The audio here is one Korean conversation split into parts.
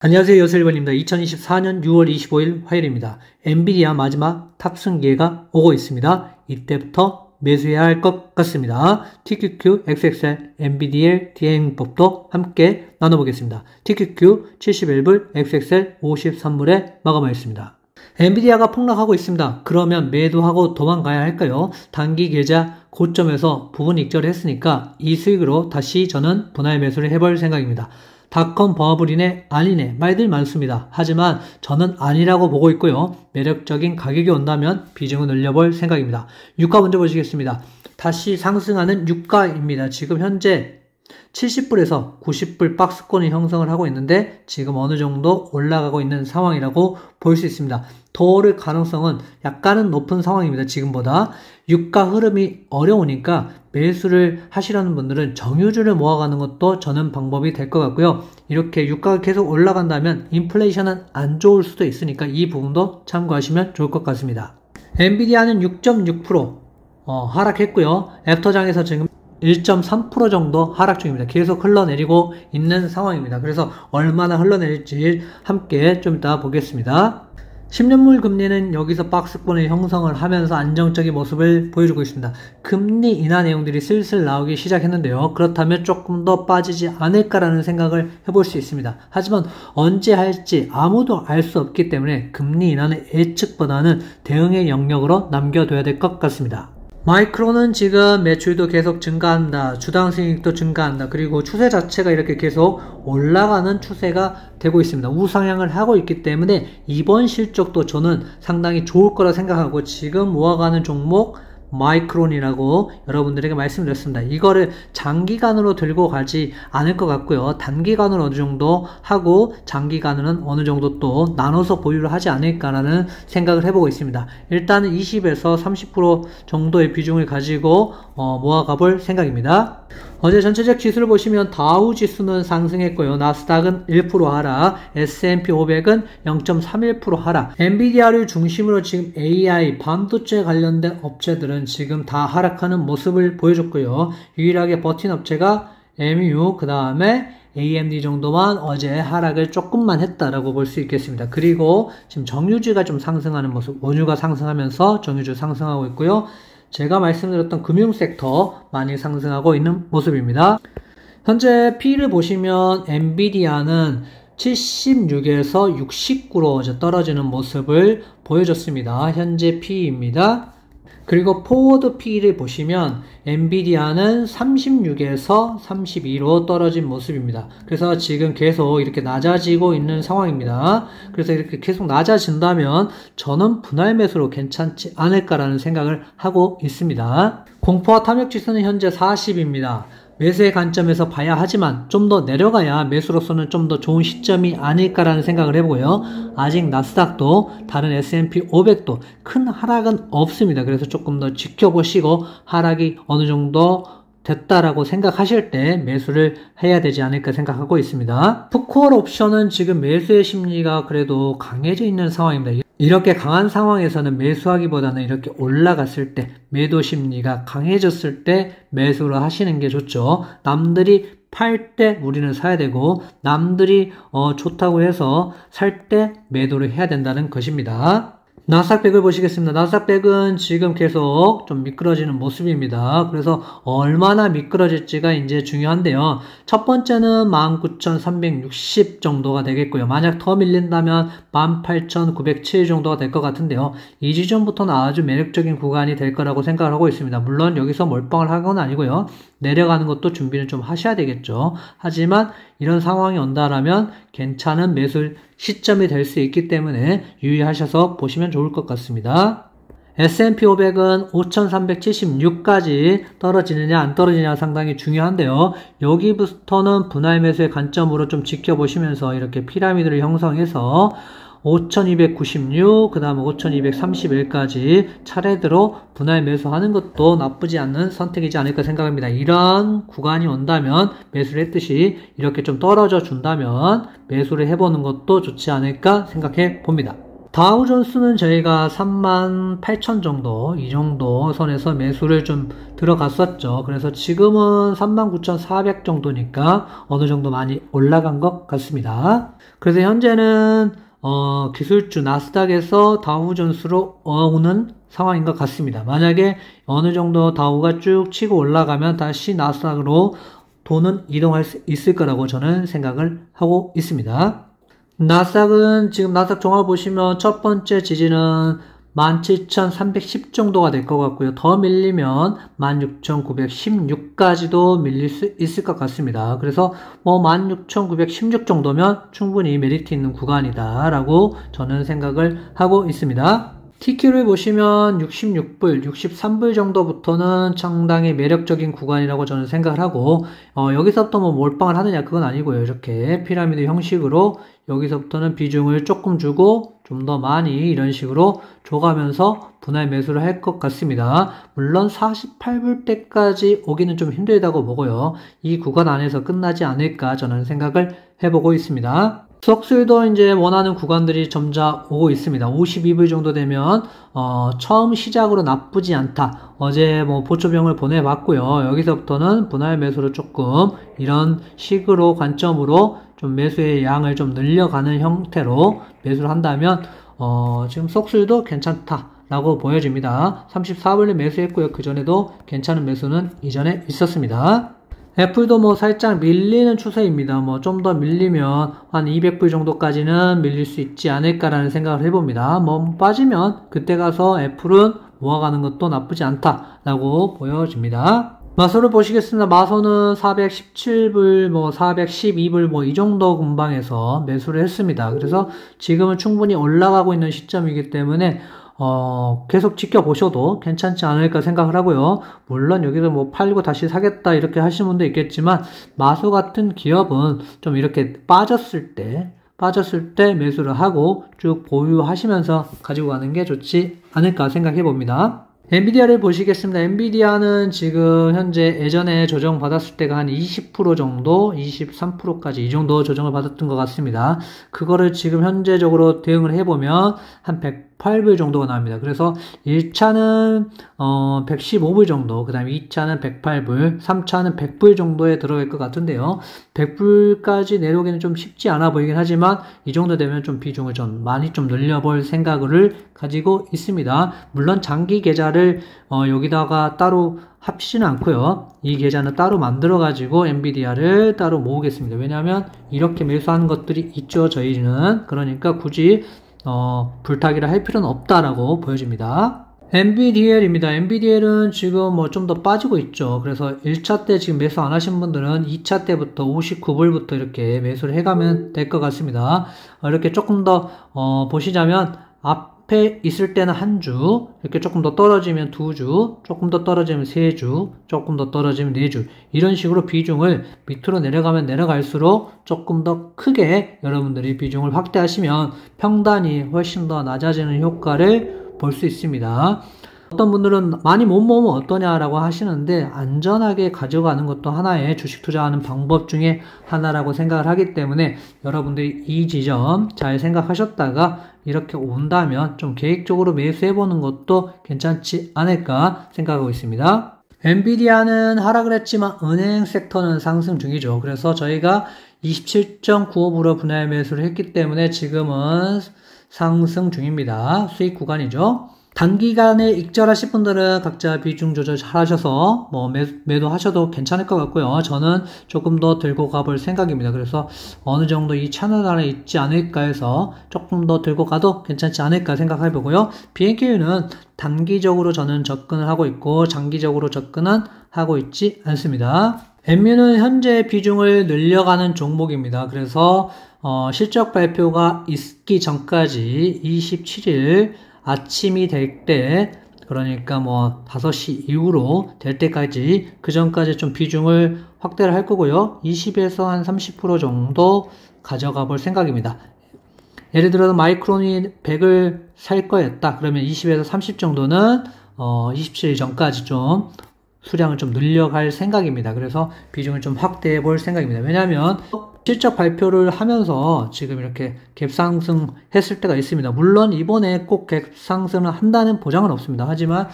안녕하세요. 여슬번입니다. 2024년 6월 25일 화요일입니다. 엔비디아 마지막 탑승기회가 오고 있습니다. 이때부터 매수해야 할 것 같습니다. TQQ, XXL, NVDL, 대행법도 함께 나눠보겠습니다. TQQ 71불, XXL 53불에 마감하였습니다. 엔비디아가 폭락하고 있습니다. 그러면 매도하고 도망가야 할까요? 단기 계좌 고점에서 부분 익절을 했으니까 이 수익으로 다시 저는 분할 매수를 해볼 생각입니다. 닷컴 버블이네 아니네 말들 많습니다. 하지만 저는 아니라고 보고 있고요. 매력적인 가격이 온다면 비중을 늘려볼 생각입니다. 유가 먼저 보시겠습니다. 다시 상승하는 유가입니다. 지금 현재 70불에서 90불 박스권이 형성을 하고 있는데 지금 어느 정도 올라가고 있는 상황이라고 볼 수 있습니다. 더 오를 가능성은 약간은 높은 상황입니다. 지금보다. 유가 흐름이 어려우니까 매수를 하시려는 분들은 정유주를 모아가는 것도 저는 방법이 될 것 같고요. 이렇게 유가가 계속 올라간다면 인플레이션은 안 좋을 수도 있으니까 이 부분도 참고하시면 좋을 것 같습니다. 엔비디아는 6.6% 하락했고요. 애프터장에서 지금 1.3% 정도 하락 중입니다. 계속 흘러내리고 있는 상황입니다. 그래서 얼마나 흘러내릴지 함께 좀 이따 보겠습니다. 10년물 금리는 여기서 박스권을 형성을 하면서 안정적인 모습을 보여주고 있습니다. 금리 인하 내용들이 슬슬 나오기 시작했는데요. 그렇다면 조금 더 빠지지 않을까라는 생각을 해볼 수 있습니다. 하지만 언제 할지 아무도 알 수 없기 때문에 금리 인하는 예측보다는 대응의 영역으로 남겨둬야 될 것 같습니다. 마이크론은 지금 매출도 계속 증가한다. 주당 수익도 증가한다. 그리고 추세 자체가 이렇게 계속 올라가는 추세가 되고 있습니다. 우상향을 하고 있기 때문에 이번 실적도 저는 상당히 좋을 거라 생각하고 지금 모아가는 종목 마이크론이라고 여러분들에게 말씀드렸습니다. 이거를 장기간으로 들고 가지 않을 것 같고요. 단기간으로 어느 정도 하고 장기간으로는 어느 정도 또 나눠서 보유를 하지 않을까라는 생각을 해보고 있습니다. 일단은 20에서 30% 정도의 비중을 가지고 모아가 볼 생각입니다. 어제 전체적 지수를 보시면 다우 지수는 상승했고요. 나스닥은 1% 하락, S&P 500은 0.31% 하락. 엔비디아를 중심으로 지금 AI, 반도체 관련된 업체들은 지금 다 하락하는 모습을 보여줬고요. 유일하게 버틴 업체가 MU, 그 다음에 AMD 정도만 어제 하락을 조금만 했다라고 볼 수 있겠습니다. 그리고 지금 정유주가 좀 상승하는 모습, 원유가 상승하면서 정유주 상승하고 있고요. 제가 말씀드렸던 금융섹터 많이 상승하고 있는 모습입니다. 현재 P를 보시면 엔비디아는 76에서 69로 어제 떨어지는 모습을 보여줬습니다. 현재 P입니다. 그리고 포워드 P를 보시면 엔비디아는 36에서 32로 떨어진 모습입니다. 그래서 지금 계속 이렇게 낮아지고 있는 상황입니다. 그래서 이렇게 계속 낮아진다면 저는 분할 매수로 괜찮지 않을까라는 생각을 하고 있습니다. 공포와 탐욕 지수는 현재 40입니다. 매수의 관점에서 봐야 하지만 좀 더 내려가야 매수로서는 좀 더 좋은 시점이 아닐까라는 생각을 해보고요. 아직 나스닥도 다른 S&P 500도 큰 하락은 없습니다. 그래서 조금 더 지켜보시고 하락이 어느 정도 됐다라고 생각하실 때 매수를 해야 되지 않을까 생각하고 있습니다. 풋콜 옵션은 지금 매수의 심리가 그래도 강해져 있는 상황입니다. 이렇게 강한 상황에서는 매수하기보다는 이렇게 올라갔을 때 매도 심리가 강해졌을 때 매수를 하시는 게 좋죠. 남들이 팔 때 우리는 사야 되고 남들이 좋다고 해서 살 때 매도를 해야 된다는 것입니다. 나스닥100을 보시겠습니다. 나스닥100은 지금 계속 좀 미끄러지는 모습입니다. 그래서 얼마나 미끄러질지가 이제 중요한데요. 첫 번째는 19,360 정도가 되겠고요. 만약 더 밀린다면 18,907 정도가 될 것 같은데요. 이 지점부터는 아주 매력적인 구간이 될 거라고 생각을 하고 있습니다. 물론 여기서 몰빵을 한 건 아니고요. 내려가는 것도 준비는 좀 하셔야 되겠죠. 하지만 이런 상황이 온다라면 괜찮은 매수 시점이 될 수 있기 때문에 유의하셔서 보시면 좋을 것 같습니다. S&P 500은 5,376까지 떨어지느냐 안 떨어지느냐 상당히 중요한데요. 여기부터는 분할 매수의 관점으로 좀 지켜보시면서 이렇게 피라미드를 형성해서 5,296, 그 다음에 5,231까지 차례대로 분할 매수하는 것도 나쁘지 않은 선택이지 않을까 생각합니다. 이런 구간이 온다면 매수를 했듯이 이렇게 좀 떨어져 준다면 매수를 해보는 것도 좋지 않을까 생각해 봅니다. 다우존스는 저희가 38,000 정도, 이 정도 선에서 매수를 좀 들어갔었죠. 그래서 지금은 39,400 정도니까 어느 정도 많이 올라간 것 같습니다. 그래서 현재는 기술주 나스닥에서 다우존스로 오는 상황인 것 같습니다. 만약에 어느 정도 다우가 쭉 치고 올라가면 다시 나스닥으로 돈은 이동할 수 있을 거라고 저는 생각을 하고 있습니다. 나스닥은 지금 나스닥 종합 보시면 첫 번째 지지는 17,310 정도가 될 것 같고요. 더 밀리면 16,916까지도 밀릴 수 있을 것 같습니다. 그래서 16,916 정도면 충분히 메리트 있는 구간이다 라고 저는 생각을 하고 있습니다. TQ를 보시면 66불, 63불 정도부터는 상당히 매력적인 구간이라고 저는 생각을 하고 여기서부터 몰빵을 하느냐 그건 아니고요. 이렇게 피라미드 형식으로 여기서부터는 비중을 조금 주고 좀 더 많이 이런 식으로 줘가면서 분할 매수를 할 것 같습니다. 물론 48불 때까지 오기는 좀 힘들다고 보고요. 이 구간 안에서 끝나지 않을까 저는 생각을 해보고 있습니다. 수익률도 이제 원하는 구간들이 점점 오고 있습니다. 52불 정도 되면 처음 시작으로 나쁘지 않다. 어제 보초병을 보내봤고요. 여기서부터는 분할 매수로 조금 이런 식으로 관점으로 좀 매수의 양을 좀 늘려가는 형태로 매수를 한다면 지금 수익률도 괜찮다라고 보여집니다. 34불에 매수했고요. 그전에도 괜찮은 매수는 이전에 있었습니다. 애플도 살짝 밀리는 추세입니다. 좀 더 밀리면 한 200불 정도까지는 밀릴 수 있지 않을까라는 생각을 해봅니다. 빠지면 그때 가서 애플은 모아가는 것도 나쁘지 않다라고 보여집니다. 마소를 보시겠습니다. 마소는 417불, 412불 이 정도 근방에서 매수를 했습니다. 그래서 지금은 충분히 올라가고 있는 시점이기 때문에 계속 지켜보셔도 괜찮지 않을까 생각을 하고요. 물론 여기서 팔고 다시 사겠다 이렇게 하시는 분도 있겠지만 마소 같은 기업은 좀 이렇게 빠졌을 때 매수를 하고 쭉 보유하시면서 가지고 가는 게 좋지 않을까 생각해 봅니다. 엔비디아를 보시겠습니다. 엔비디아는 지금 현재 예전에 조정 받았을 때가 한 20% 정도, 23%까지 이 정도 조정을 받았던 것 같습니다. 그거를 지금 현재적으로 대응을 해보면 한 108불 정도가 나옵니다. 그래서 1차는 115불 정도, 그 다음에 2차는 108불, 3차는 100불 정도에 들어갈 것 같은데요. 100불까지 내려오기는 좀 쉽지 않아 보이긴 하지만 이 정도 되면 좀 비중을 좀 많이 좀 늘려볼 생각을 가지고 있습니다. 물론 장기 계좌를 여기다가 따로 합치지는 않고요. 이 계좌는 따로 만들어 가지고 엔비디아를 따로 모으겠습니다. 왜냐하면 이렇게 매수하는 것들이 있죠. 저희는. 그러니까 굳이 불타기를 할 필요는 없다라고 보여집니다. NVDL입니다. NVDL은 지금 좀 더 빠지고 있죠. 그래서 1차 때 지금 매수 안 하신 분들은 2차 때부터 59불부터 이렇게 매수를 해가면 될 것 같습니다. 이렇게 조금 더 보시자면 앞에 있을 때는 한 주, 이렇게 조금 더 떨어지면 두 주, 조금 더 떨어지면 세 주, 조금 더 떨어지면 네 주, 이런 식으로 비중을 밑으로 내려가면 내려갈수록 조금 더 크게 여러분들이 비중을 확대하시면 평단이 훨씬 더 낮아지는 효과를 볼 수 있습니다. 어떤 분들은 많이 못 모으면 어떠냐라고 하시는데 안전하게 가져가는 것도 하나의 주식 투자하는 방법 중에 하나라고 생각을 하기 때문에 여러분들이 이 지점 잘 생각하셨다가 이렇게 온다면 좀 계획적으로 매수해보는 것도 괜찮지 않을까 생각하고 있습니다. 엔비디아는 하락을 했지만 은행 섹터는 상승 중이죠. 그래서 저희가 27.95% 분할 매수를 했기 때문에 지금은 상승 중입니다. 수익 구간이죠. 단기간에 익절하실 분들은 각자 비중 조절 잘 하셔서 매도하셔도 괜찮을 것 같고요. 저는 조금 더 들고 가볼 생각입니다. 그래서 어느 정도 이 채널 안에 있지 않을까 해서 조금 더 들고 가도 괜찮지 않을까 생각해 보고요. BNK는 단기적으로 저는 접근을 하고 있고 장기적으로 접근은 하고 있지 않습니다. 엠뮤는 현재 비중을 늘려가는 종목입니다. 그래서 실적 발표가 있기 전까지 27일 아침이 될 때, 그러니까 5시 이후로 될 때까지, 그 전까지 좀 비중을 확대를 할 거고요. 20에서 한 30% 정도 가져가 볼 생각입니다. 예를 들어서 마이크론이 100을 살 거였다. 그러면 20에서 30 정도는 27일 전까지 좀 수량을 좀 늘려갈 생각입니다. 그래서 비중을 좀 확대해 볼 생각입니다. 왜냐하면 실적 발표를 하면서 지금 이렇게 갭 상승했을 때가 있습니다. 물론 이번에 꼭 갭 상승을 한다는 보장은 없습니다. 하지만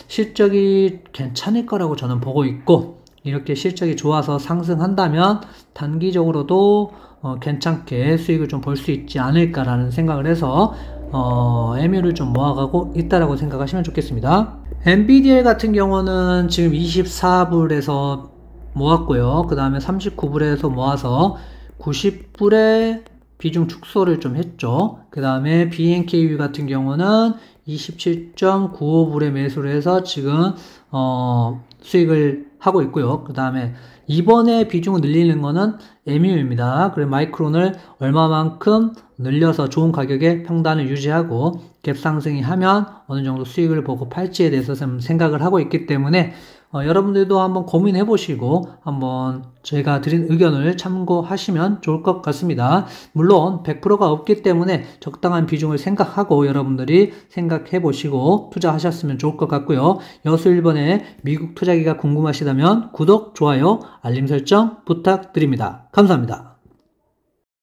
실적이 괜찮을 거라고 저는 보고 있고, 이렇게 실적이 좋아서 상승한다면 단기적으로도 괜찮게 수익을 좀 볼 수 있지 않을까라는 생각을 해서 매물을 좀 모아가고 있다라고 생각하시면 좋겠습니다. NVDL 같은 경우는 지금 24불에서 모았고요. 그 다음에 39불에서 모아서 90불에 비중 축소를 좀 했죠. 그 다음에 BNKU 같은 경우는 27.95불에 매수를 해서 지금 수익을 하고 있고요. 그 다음에 이번에 비중을 늘리는 거는 MU입니다. 그리고 마이크론을 얼마만큼 늘려서 좋은 가격에 평단을 유지하고 갭 상승이 하면 어느 정도 수익을 보고 팔지에 대해서 좀 생각을 하고 있기 때문에 여러분들도 한번 고민해 보시고 한번 제가 드린 의견을 참고하시면 좋을 것 같습니다. 물론 100%가 없기 때문에 적당한 비중을 생각하고 여러분들이 생각해 보시고 투자하셨으면 좋을 것 같고요. 여수 1번의 미국 투자기가 궁금하시다면 구독, 좋아요, 알림 설정 부탁드립니다. 감사합니다.